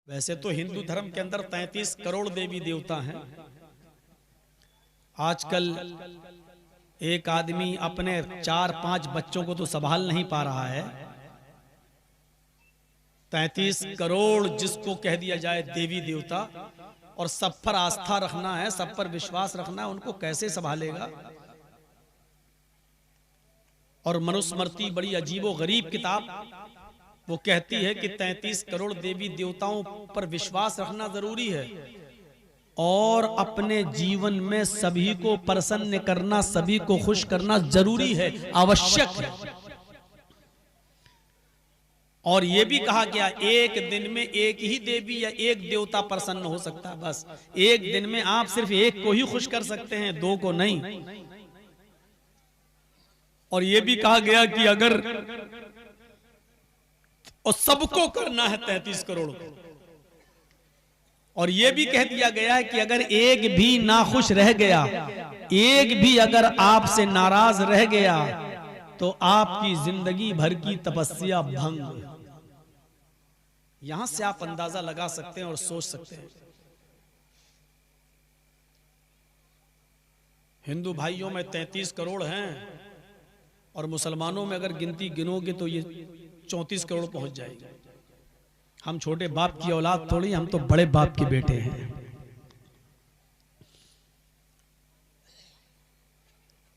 वैसे तो हिंदू धर्म के अंदर 33 करोड़ देवी देवता हैं। आजकल एक आदमी अपने 4-5 बच्चों को तो संभाल नहीं पा रहा है। 33 करोड़ जिसको कह दिया जाए देवी देवता, और सब पर आस्था रखना है, सब पर विश्वास रखना है, उनको कैसे संभालेगा। और मनुस्मृति बड़ी अजीबो गरीब किताब, वो कहती है कि 33 करोड़ देवी देवताओं पर विश्वास रखना जरूरी है और अपने जीवन में सभी को प्रसन्न करना, सभी को खुश करना जरूरी है, आवश्यक है। और यह भी कहा गया एक दिन में एक ही देवी या एक देवता प्रसन्न हो सकता है। बस एक दिन में आप सिर्फ एक को ही खुश कर सकते हैं, दो को नहीं। और यह भी कहा गया कि अगर और सबको करना है 33 करोड़ को। और यह भी कह दिया गया है कि अगर एक भी नाखुश रह गया, एक भी अगर आपसे नाराज रह गया, तो आपकी जिंदगी भर की तपस्या भंग। यहां से आप अंदाजा लगा सकते हैं और सोच सकते हैं। हिंदू भाइयों में 33 करोड़ हैं और मुसलमानों में अगर गिनती गिनोगे तो ये 34 करोड़ पहुंच जाएगी। हम छोटे बाप की औलाद थोड़ी, हम तो बड़े बाप के बेटे हैं।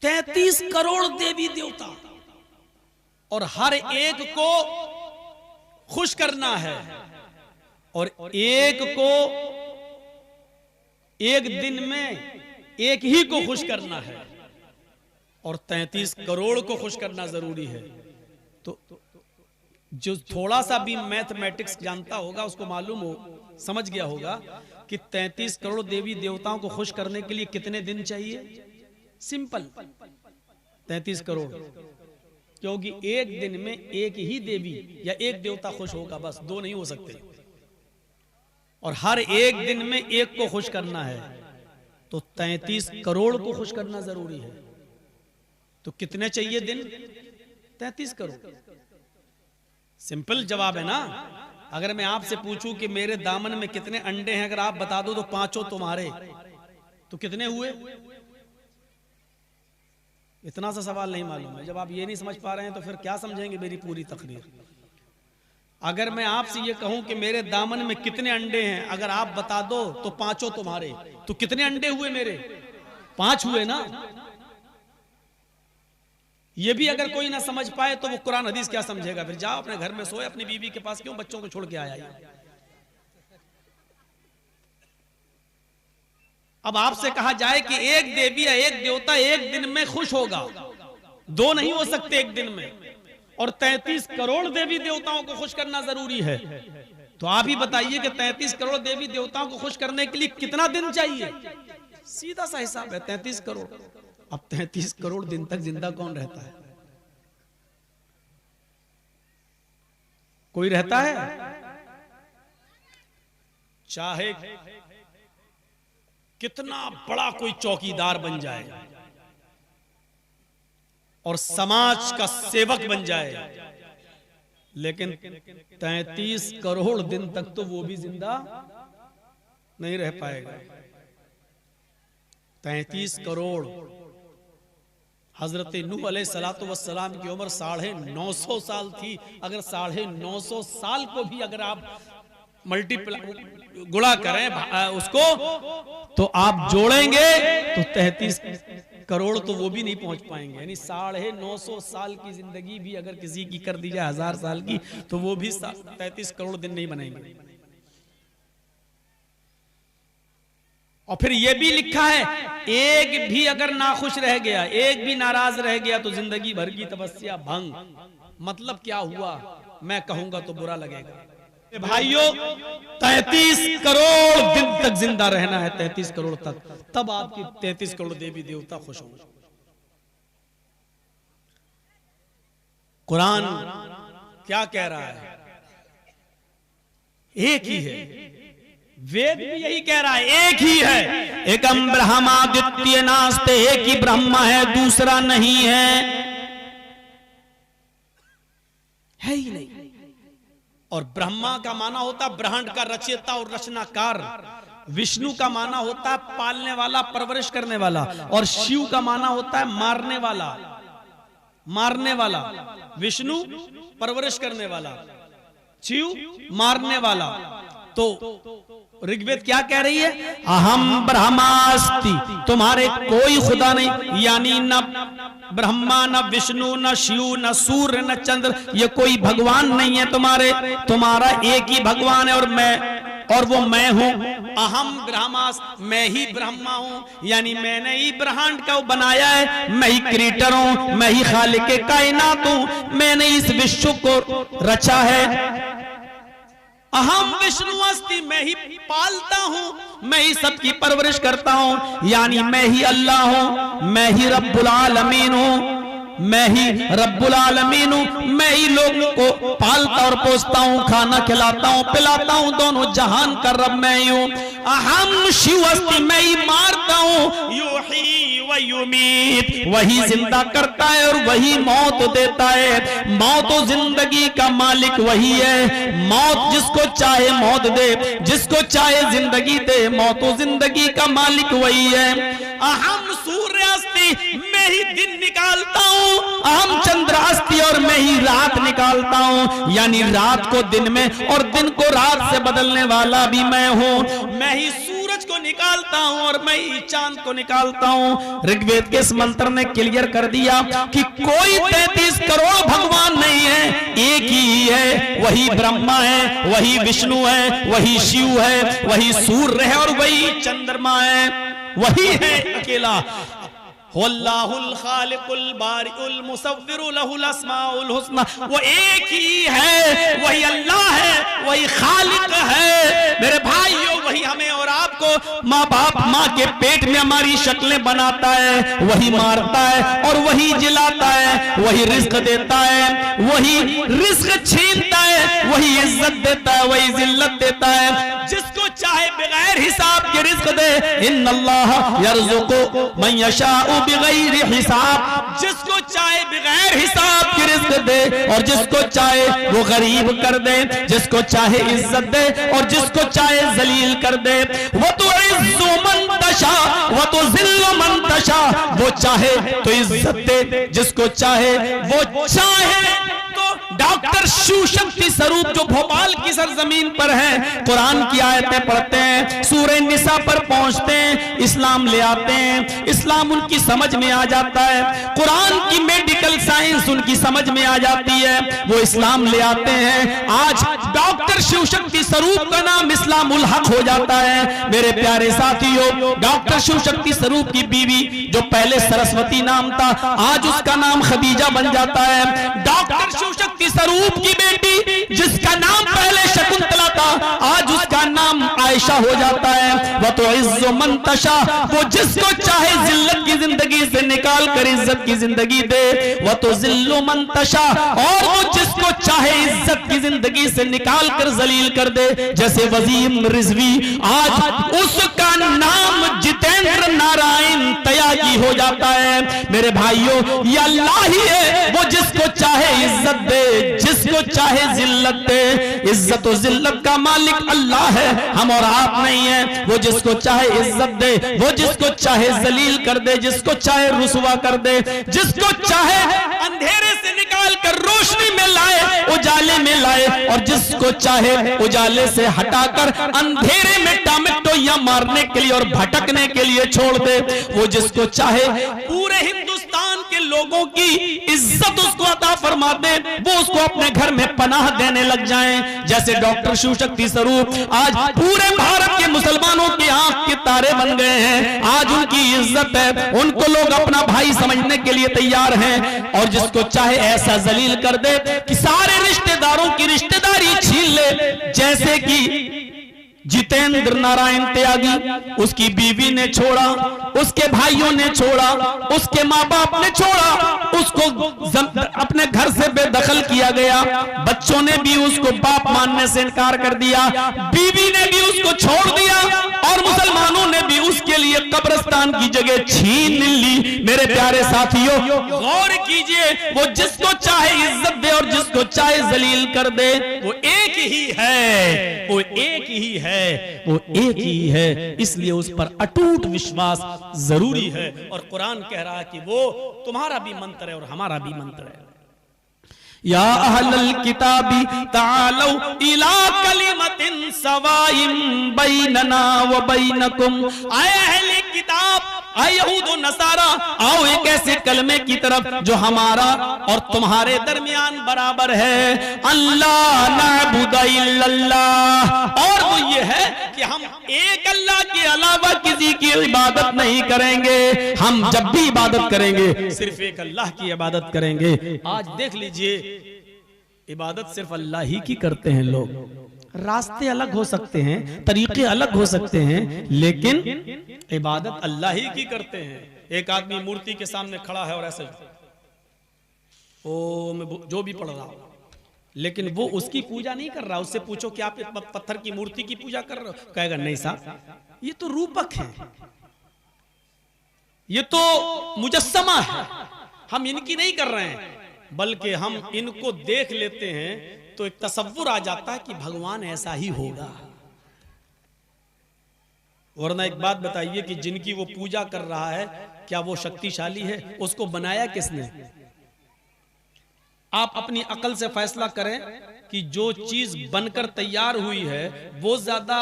33 करोड़ देवी देवता और हर एक को खुश करना है, और एक को एक दिन में एक ही को खुश करना है, और 33 करोड़ को खुश करना जरूरी है। तो जो थोड़ा सा भी मैथमेटिक्स जानता होगा उसको मालूम हो, समझ गया होगा कि 33 करोड़ देवी देवताओं को खुश करने के लिए कितने दिन चाहिए। सिंपल 33 करोड़, क्योंकि एक दिन में एक ही देवी या एक देवता खुश होगा, बस दो नहीं हो सकते। और हर एक दिन में एक को खुश करना है, तो 33 करोड़ को खुश करना जरूरी है। तो कितने चाहिए दिन? 33 करोड़। सिंपल जवाब है ना। अगर मैं आपसे पूछूं कि मेरे दामन में कितने अंडे हैं, अगर आप बता दो तो 5 तुम्हारे, तो कितने हुए? इतना सा सवाल नहीं मालूम है। जब आप ये नहीं समझ पा रहे हैं तो फिर क्या समझेंगे मेरी पूरी तकरीर। अगर मैं आपसे ये कहूं कि मेरे दामन में कितने अंडे हैं, अगर आप बता दो तो 5 तुम्हारे, तो कितने अंडे हुए मेरे? 5 हुए ना। ये भी अगर कोई ना समझ पाए तो वो कुरान हदीस क्या समझेगा। फिर जाओ अपने घर में सोए, अपनी बीवी के पास क्यों बच्चों को छोड़ के आया। अब आपसे कहा जाए कि एक देवी या एक देवता एक दिन में खुश होगा, दो नहीं हो सकते एक दिन में, और 33 करोड़ देवी देवताओं को खुश करना जरूरी है। तो आप ही बताइए कि 33 करोड़ देवी देवताओं को खुश करने के लिए कितना दिन चाहिए। सीधा सा हिसाब है 33 करोड़। अब 33 करोड़ दिन तक जिंदा कौन रहता है? कोई रहता है? चाहे कितना बड़ा कोई चौकीदार बन जाए और समाज का सेवक बन जाए, लेकिन 33 करोड़ दिन तक तो वो भी जिंदा नहीं रह पाएगा। 33 करोड़। हजरत नूह अलैहिस्सलातु वस्सलाम की उम्र 950 साल थी। अगर 950 साल को भी अगर आप गुणा करें उसको, तो आप जोड़ेंगे तो 33 करोड़ तो वो भी नहीं पहुंच पाएंगे। यानी 950 साल की जिंदगी भी अगर किसी की कर दी जाए 1000 साल की, तो वो भी 33 करोड़ दिन नहीं बनेंगे। और फिर यह भी लिखा है, एक भी अगर नाखुश रह गया, एक भी नाराज रह गया, तो जिंदगी भर की तपस्या भंग। मतलब क्या हुआ? मैं कहूंगा तो बुरा लगेगा। भाइयों, 33 करोड़ दिन तक जिंदा रहना है, 33 करोड़ तक, तब आपकी 33 करोड़ देवी देवता खुश होंगे। कुरान क्या कह रहा है? एक ही है। वेद भी यही कह रहा है, एक ही है। एकम ब्रह्मादित्य नास्ते, एक ही ब्रह्मा है, दूसरा नहीं है ही नहीं। और ब्रह्मा का माना होता ब्रह्मांड का रचयिता और रचनाकार, विष्णु का माना होता है पालने वाला, परवरिश करने वाला, और शिव का माना होता है मारने वाला, मारने वाला। विष्णु परवरिश करने वाला, शिव मारने वाला। तो ऋग्वेद क्या कह रही है? अहम ब्रह्मास्ति, तुम्हारे कोई खुदा नहीं, यानी न ब्रह्मा न विष्णु न शिव न सूर्य न चंद्र, ये कोई भगवान नहीं है तुम्हारे, तुम्हारा एक ही भगवान है और मैं, और वो मैं हूं। अहम ब्रह्मास, मैं ही ब्रह्मा हूं, यानी मैंने ही ब्रह्मांड को बनाया है, मैं ही क्रिएटर हूं, मैं ही खालिक कायनात हूं, मैंने इस विश्व को रचा है। अहम विष्णु अस्ति, मैं ही पालता हूं, मैं ही सबकी परवरिश करता हूं, यानी मैं ही अल्लाह हूं, मैं ही रब्बुल आलमीन हूं, मैं ही रब्बुल आलमीन हूं, मैं ही लोगों को पालता और पोसता हूं, खाना खिलाता हूं, पिलाता हूं, दोनों जहान का रब मैं ही हूं। अहम शिव अस्ति, मैं ही मारता हूं, युही व युमीत, वही जिंदा करता है और वही मौत देता है। मौत और जिंदगी का मालिक वही है, मौत जिसको चाहे मौत दे, जिसको चाहे जिंदगी दे, मौत और जिंदगी का मालिक वही है। अहम सूर्य अस्ति, मैं ही दिन निकालता हूं, अहम चंद्र अस्ति, और मैं ही रात निकालता हूं, यानी रात को दिन में और दिन को रात से बदलने वाला भी मैं हूं। मैं ही सूरज को निकालता हूं और मैं ही चांद को निकालता हूं। ऋग्वेद के इस मंत्र ने क्लियर कर दिया कि कोई 33 करोड़ भगवान नहीं है, एक ही है, वही ब्रह्मा है, वही विष्णु है, वही शिव है, वही सूर्य है और वही चंद्रमा है, वही है अकेला। वल्लाहुल खालिकुल बारिउल मुसव्विरु लहुल अस्माउल हुस्ना, वो एक ही है, वही अल्लाह है, वही खालिक है। मेरे भाइयों, वही हमें और आपको माँ बाप, माँ के पेट में हमारी शक्लें बनाता है, वही मारता है और वही जिलाता है, वही रिस्क देता है, वही रिस्क छीनता है, वही इज्जत देता है, वही जिल्लत देता है। जिसको चाहे बगैर हिसाब के रिस्क दे, इन्नल्लाह यर्ज़ुक़ु मन यशाउ बिगैर हिसाब, जिसको चाहे बगैर हिसाब के रिस्क दे और जिसको चाहे वो गरीब कर दे, जिसको चाहे इज्जत दे और जिसको चाहे जलील कर दे। वो तो इज्जु मन तशा वो तो जिल्लु मन तशा, वो चाहे तो इज्जत दे, जिसको चाहे वो चाहे तो डॉक्टर शिव शक्ति स्वरूप जो भोपाल की सरजमीन पर है, कुरान की आयतें पढ़ते हैं, सूरह निसा पर पहुंचते हैं, इस्लाम ले आते हैं, इस्लाम उनकी समझ में आ जाता है, कुरान की मेडिकल साइंस उनकी समझ में आ जाती है, वो इस्लाम ले आते हैं। आज डॉक्टर शिव शक्ति स्वरूप का नाम इस्लामुल हक हो जाता है। मेरे प्यारे साथियों, डॉक्टर शिव शक्ति स्वरूप की बीवी जो पहले सरस्वती नाम था, आज उसका नाम खदीजा बन जाता है। डॉक्टर शिव शक्ति स्वरूप की बेटी जिसका नाम पहले शकुंतला था, आज उसका नाम आयशा हो जाता है। वह तो इज्जो मंतशा, वो जिसको चाहे जिल्लत की जिंदगी से निकाल कर इज्जत की जिंदगी दे। वह तो जिल्लो मंतशा, और वो जिसको चाहे इज्जत की जिंदगी से निकाल कर जलील कर दे। जैसे वजीम रिजवी, आज उसका नाम जितेंद्र नारायण त्यागी हो जाता है। मेरे भाइयों, ये अल्लाह ही है, वो जिसको चाहे इज्जत दे, जिसको चाहे जिल्लत दे। इज्जत और जिल्लत का मालिक अल्लाह है, हम और आप नहीं है। वो जिसको चाहे इज्जत दे, वो जिसको चाहे जलील कर दे, जिसको चाहे रुसवा कर दे, जिसको चाहे अंधेरे से निकाल कर रोशनी में लाए, उजाले में लाए, और जिसको चाहे उजाले से हटाकर अंधेरे में टमाटो या मारने के लिए और भटकने के लिए छोड़ दे। वो जिसको चाहे पूरे हिंदुस्तान के लोगों की इज्जत उसको अता फरमा दे, वो उसको अपने घर में पनाह देने लग जाएं। जैसे डॉक्टर शिव शक्ति स्वरूप आज पूरे भारत के मुसलमानों की आंख के तारे बन गए हैं। आज उनकी इज्जत है, उनको लोग अपना भाई समझने के लिए तैयार हैं। और जिसको चाहे ऐसा जलील कर दे कि सारे रिश्तेदारों की रिश्तेदारी छीन ले। जैसे कि जितेंद्र नारायण त्यागी, उसकी बीवी ने छोड़ा, उसके भाइयों ने छोड़ा, उसके माँ बाप ने छोड़ा, उसको अपने घर से बेदखल किया गया। बच्चों ने भी उसको बाप मानने से इनकार कर दिया, बीवी ने भी उसको छोड़ दिया, और मुसलमानों ने भी उसके लिए लिए कब्रिस्तान की जगह छीन ली। मेरे प्यारे साथियों, गौर कीजिए, वो जिसको चाहे इज्जत दे और जिसको चाहे जलील कर दे, वो एक ही है, वो एक ही है, वो एक ही है। इसलिए उस पर अटूट विश्वास जरूरी है। और कुरान कह रहा है कि वो तुम्हारा भी मंत्र है और हमारा भी मंत्र है। या अहलल किताबी तालौ इला कलिमतिन सवाइम बैनना व बैनकुम। आए अहले किताब, आए यहूद व नसारा, आओ एक ऐसे कलमे की तरफ जो हमारा और तुम्हारे दरमियान बराबर है। अल्लाह नअबुद इल्लल्लाह, और वो ये है कि हम एक अल्लाह के अलावा किसी की इबादत नहीं करेंगे। हम जब भी इबादत करेंगे सिर्फ एक अल्लाह की इबादत करेंगे। आज देख लीजिए, इबादत सिर्फ अल्लाह ही की करते हैं लोग। रास्ते अलग हो सकते हैं, तरीके अलग हो सकते हैं, लेकिन इबादत अल्लाह ही की करते हैं। एक आदमी मूर्ति के सामने खड़ा है और ऐसे ओ मैं जो भी पढ़ रहा हूं, लेकिन वो उसकी पूजा नहीं कर रहा। उससे पूछो कि आप पत्थर की मूर्ति की पूजा कर रहे हो, कहेगा नहीं साहब, ये तो रूपक है, ये तो मुजस्समा है, हम इनकी नहीं कर रहे हैं। बल्कि हम इनको देख लेते हैं तो एक तसव्वुर आ जाता है कि भगवान ऐसा ही होगा। वरना एक बात बताइए कि जिनकी वो पूजा कर रहा है, क्या वो शक्तिशाली है? उसको बनाया किसने? आप अपनी अकल से फैसला करें कि जो चीज बनकर तैयार हुई है वो ज्यादा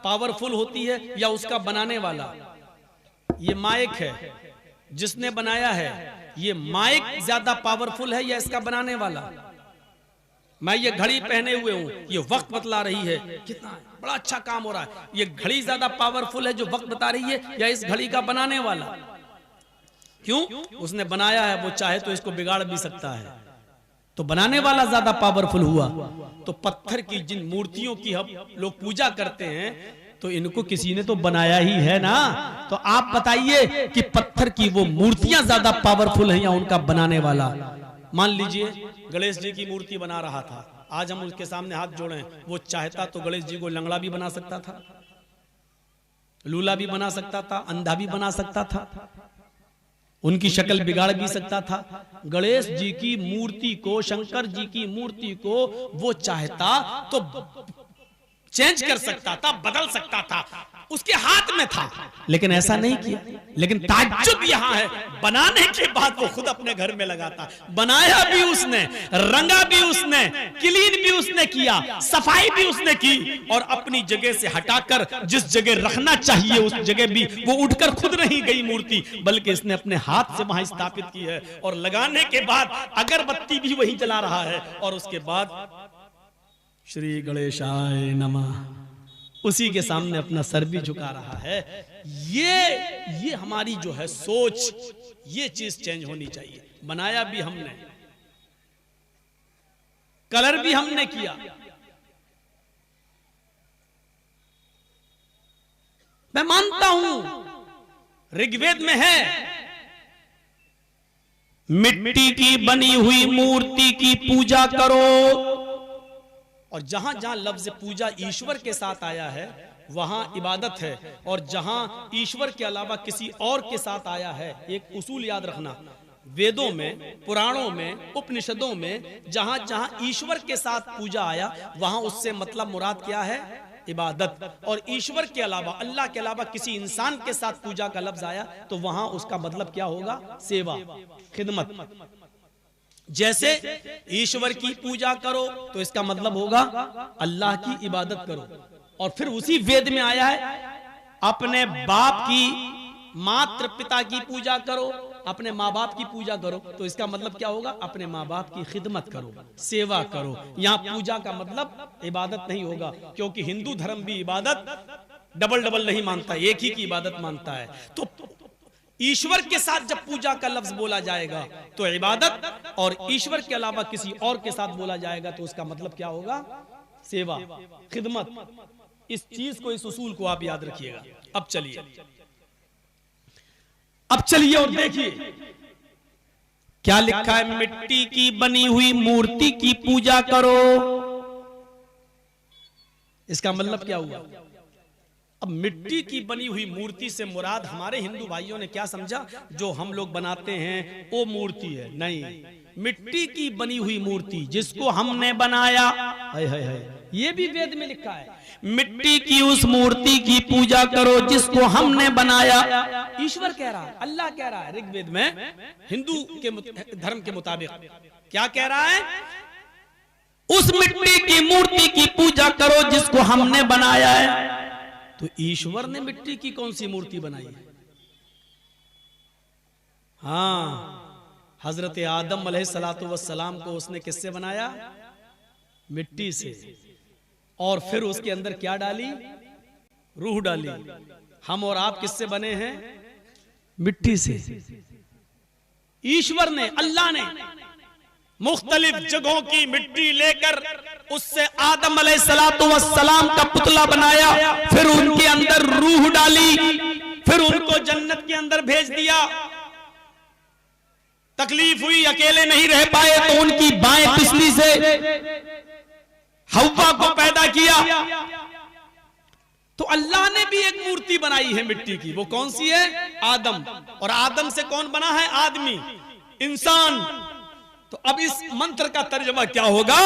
पावरफुल होती है या उसका बनाने वाला? ये माइक है, जिसने बनाया है, ये माइक ज्यादा पावरफुल है या इसका बनाने वाला? मैं ये घड़ी पहने हुए हूं, ये वक्त बतला रही है, कितना बड़ा अच्छा काम हो रहा है। ये घड़ी ज्यादा पावरफुल है जो वक्त बता रही है या इस घड़ी का बनाने वाला? क्यों? उसने बनाया है, वो चाहे तो इसको बिगाड़ भी सकता है, तो बनाने वाला ज्यादा पावरफुल हुआ। तो पत्थर की जिन मूर्तियों की हम लोग पूजा करते हैं, तो इनको किसी ने तो बनाया ही है ना। तो आप बताइए कि पत्थर की वो मूर्तियां ज्यादा पावरफुल हैं या उनका बनाने वाला? मान लीजिए गणेश जी की मूर्ति बना रहा था, आज हम उसके सामने हाथ जोड़े, वो चाहता तो गणेश जी को लंगड़ा भी बना सकता था, लूला भी बना सकता था, अंधा भी बना सकता था, उनकी शक्ल बिगाड़ भी सकता था। गणेश जी की मूर्ति को, शंकर जी की मूर्ति को वो चाहता तो चेंज कर सकता था, बदल सकता था, उसके हाथ में था, लेकिन ऐसा नहीं किया। लेकिन ताज्जुब यहां है, बनाने के बाद वो खुद अपने घर में लगाता। बनाया भी उसने, रंगा भी उसने, क्लीन भी उसने किया, सफाई भी उसने की, और अपनी जगह से हटाकर जिस जगह रखना चाहिए उस जगह भी वो उठकर खुद नहीं गई मूर्ति, बल्कि इसने अपने हाथ से वहां स्थापित की है। और लगाने के बाद अगरबत्ती भी वही जला रहा है, और उसके बाद श्री गणेशाय नमः उसी के सामने अपना सर भी झुका रहा है। ये हमारी जो है सोच, ये चीज चेंज होनी चाहिए। बनाया भी हमने, कलर भी हमने किया। मैं मानता हूं ऋग्वेद में है, मिट्टी की बनी हुई मूर्ति की पूजा करो। और जहां जहां लफ्ज पूजा ईश्वर के साथ आया है वहां इबादत है, और जहां ईश्वर के अलावा किसी और के साथ आया है, एक उसूल याद रखना, वेदों में, पुराणों में, उपनिषदों में जहां जहां ईश्वर के साथ पूजा आया वहां उससे मतलब मुराद क्या है? इबादत। और ईश्वर के अलावा, अल्लाह के अलावा किसी इंसान के साथ पूजा का लफ्ज आया तो वहां उसका मतलब क्या होगा? सेवा, खिदमत। जैसे ईश्वर की पूजा करो तो इसका मतलब होगा अल्लाह की इबादत करो। और फिर उसी वेद में आया है अपने बाप की, मात्र पिता की पूजा करो, अपने माँ बाप की पूजा करो, तो इसका मतलब क्या होगा? अपने माँ बाप की खिदमत करो, सेवा करो। यहाँ पूजा का मतलब इबादत नहीं होगा, क्योंकि हिंदू धर्म भी इबादत डबल डबल नहीं मानता, एक ही की इबादत मानता है। तो ईश्वर के साथ जब पूजा का लफ्ज बोला जाएगा तो इबादत, और ईश्वर के अलावा किसी और के साथ बोला जाएगा तो उसका मतलब क्या होगा? सेवा, खिदमत। इस चीज को, इस उसूल को आप याद रखिएगा। अब चलिए और देखिए क्या लिखा है, मिट्टी की बनी हुई मूर्ति की पूजा करो। इसका मतलब क्या हुआ? अब मिट्टी की बनी हुई मूर्ति से मुराद हमारे हिंदू भाइयों ने क्या समझा, जो हम लोग बनाते हैं वो मूर्ति है। नहीं, मिट्टी की बनी हुई मूर्ति जिसको हमने बनाया, हाय हाय हाय, ये भी वेद में लिखा है, मिट्टी की उस मूर्ति की पूजा करो जिसको हमने बनाया। ईश्वर कह रहा है, अल्लाह कह रहा है ऋग्वेद में, हिंदू के धर्म के मुताबिक क्या कह रहा है, उस मिट्टी की मूर्ति की पूजा करो जिसको हमने बनाया है। तो ईश्वर ने मिट्टी की कौन सी मूर्ति बनाई है? हाँ, हजरत आदम अलैहिस्सलातु वस्सलाम को उसने किससे बनाया? मिट्टी से। और फिर उसके अंदर क्या डाली? रूह डाली। हम और आप किससे बने हैं? मिट्टी से। ईश्वर ने, अल्लाह ने मुख्तलिफ जगहों की मिट्टी लेकर उससे आदम अलैहिस्सलातु वस्सलाम का पुतला बनाया, फिर उनके अंदर रूह डाली, फिर उनको जन्नत के अंदर भेज दिया। तकलीफ हुई, अकेले नहीं रह पाए तो उनकी बाएं पिछली से हव्वा को पैदा किया। तो अल्लाह ने भी एक मूर्ति बनाई है मिट्टी की, वो कौन सी है? आदम। और आदम से कौन बना है? आदमी, इंसान। तो अब इस मंत्र का तर्जुमा क्या होगा?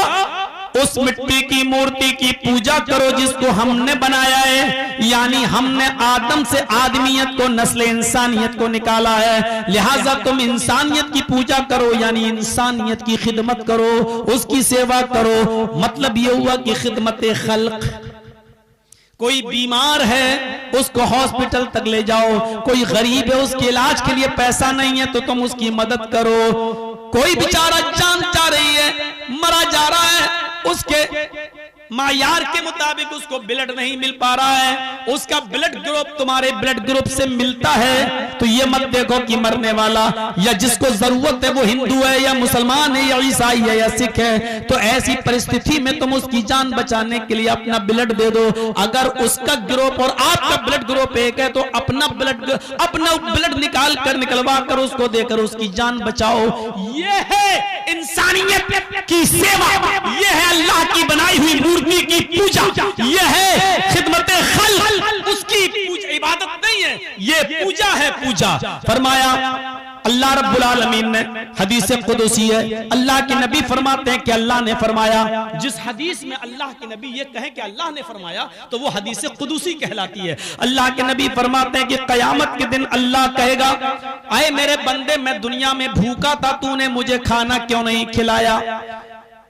उस मिट्टी की मूर्ति की पूजा करो जिसको हमने बनाया है, यानी हमने आदम से आदमियत को, नस्ल इंसानियत को निकाला है, लिहाजा तुम इंसानियत की पूजा करो, यानी इंसानियत की खिदमत करो, उसकी सेवा करो। मतलब ये हुआ कि खिदमत खल्क। कोई बीमार है उसको हॉस्पिटल तक ले जाओ, कोई गरीब है उसके इलाज के लिए पैसा नहीं है तो तुम उसकी मदद करो, कोई बेचारा जान जा रही है, मरा जा रहा है, उसके मायार के मुताबिक उसको ब्लड नहीं मिल पा रहा है, उसका ब्लड ग्रुप तुम्हारे ब्लड ग्रुप से मिलता है, तो ये मत देखो कि मरने वाला या जिसको जरूरत है वो हिंदू है या मुसलमान है या ईसाई है या सिख है, तो ऐसी परिस्थिति में तुम उसकी जान बचाने के लिए अपना ब्लड दे दो। अगर उसका ग्रुप और आपका ब्लड ग्रुप एक है तो अपना ब्लड निकलवा कर उसको देकर उसकी जान बचाओ। ये है इंसानियत की सेवा, ये है अल्लाह की बनाई हुई मूर्ति की पूजा, ये है खिदमत खल्क। उसकी पूजा इबादत नहीं है, ये पूजा है, पूजा। फरमाया अल्लाह रब्बुल आलमीन ने, हदीस कुदसी है, अल्लाह के नबी फरमाते हैं कि अल्लाह ने फरमाया। जिस हदीस में अल्लाह के नबी ये कहे कि अल्लाह ने फरमाया तो वो हदीस कुदसी कहलाती है। अल्लाह के नबी फरमाते हैं कि कयामत के दिन अल्लाह कहेगा, आए मेरे बंदे, मैं दुनिया में भूखा था, तूने मुझे खाना क्यों नहीं खिलाया?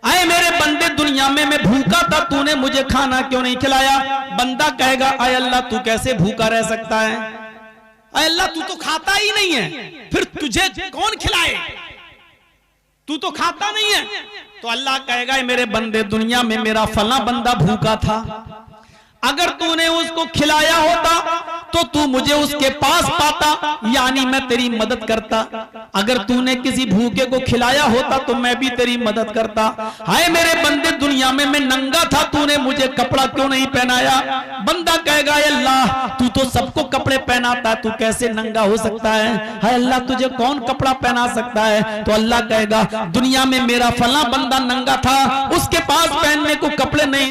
आए मेरे बंदे, दुनिया में मैं भूखा था, तूने मुझे खाना क्यों नहीं खिलाया? बंदा कहेगा, आए अल्लाह तू कैसे भूखा रह सकता है? आए अल्लाह तू तो खाता ही नहीं है, फिर तुझे कौन खिलाए? तू तो खाता नहीं है। तो अल्लाह कहेगा, मेरे बंदे, दुनिया में मेरा फला बंदा भूखा था, अगर तूने उसको खिलाया होता तो तू मुझे उसके पास पाता, यानी मैं तेरी मदद करता। अगर तूने किसी भूखे को खिलाया होता तो मैं भी तेरी मदद करता। हाय मेरे बंदे, दुनिया में मैं नंगा था, तूने मुझे कपड़ा क्यों नहीं पहनाया? बंदा कहेगा, अल्लाह तू तो सबको कपड़े पहनाता, तू कैसे नंगा हो सकता है? हाय अल्लाह तुझे कौन कपड़ा पहना सकता है? तो अल्लाह कहेगा, दुनिया में मेरा फला बंदा नंगा था, उसके पास पहनने को कपड़े नहीं